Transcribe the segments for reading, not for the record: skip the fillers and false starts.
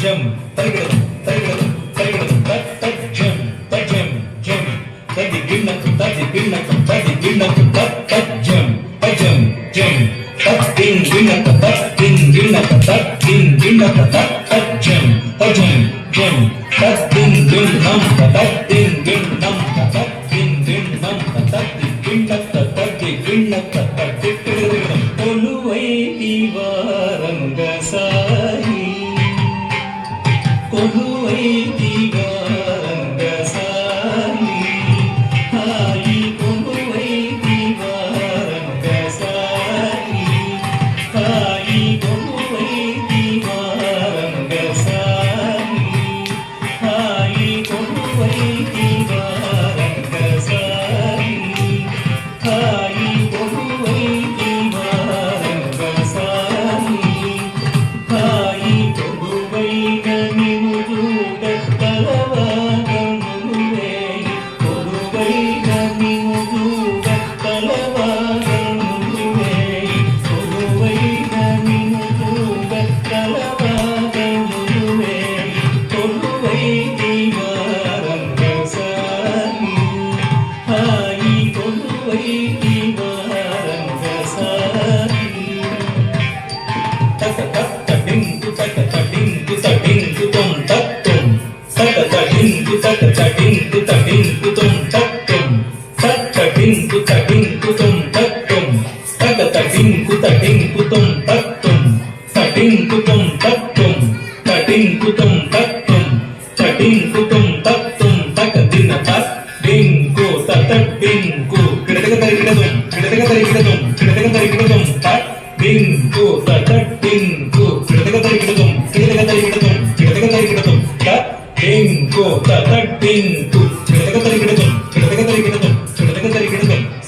జం తరిగడం తరిగడం తరిగడం తజ్జం తజ్జం జం తది గిన్నకు తజ్జం తజ్జం జం తద్దిన్ గిన్నకు తజ్జం తజ్జం జం తద్దిన్ గిన్నం తద్దిన్ గిన్నం తద్దిన్ గిన్నం తద్ది గిన్నక తద్ది గిన్నక తద్ది తిరుగడం కొలువై దివారంగ సాయి కొలువై దివారంగ సాయి హాయి కొలువై దివారంగ సాయి హాయి కొలువై దివారంగ సాయి హాయి కొలువై దివారంగ సాయి హాయి కొలువై దివారంగ సాయి హాయి కొలువై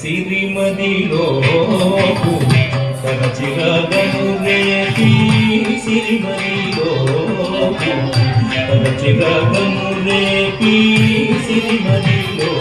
సిరిమదిలో తరచిరాగను రేపి సిరిమదిలో తరచిరాగను రేపి సిరిమదిలో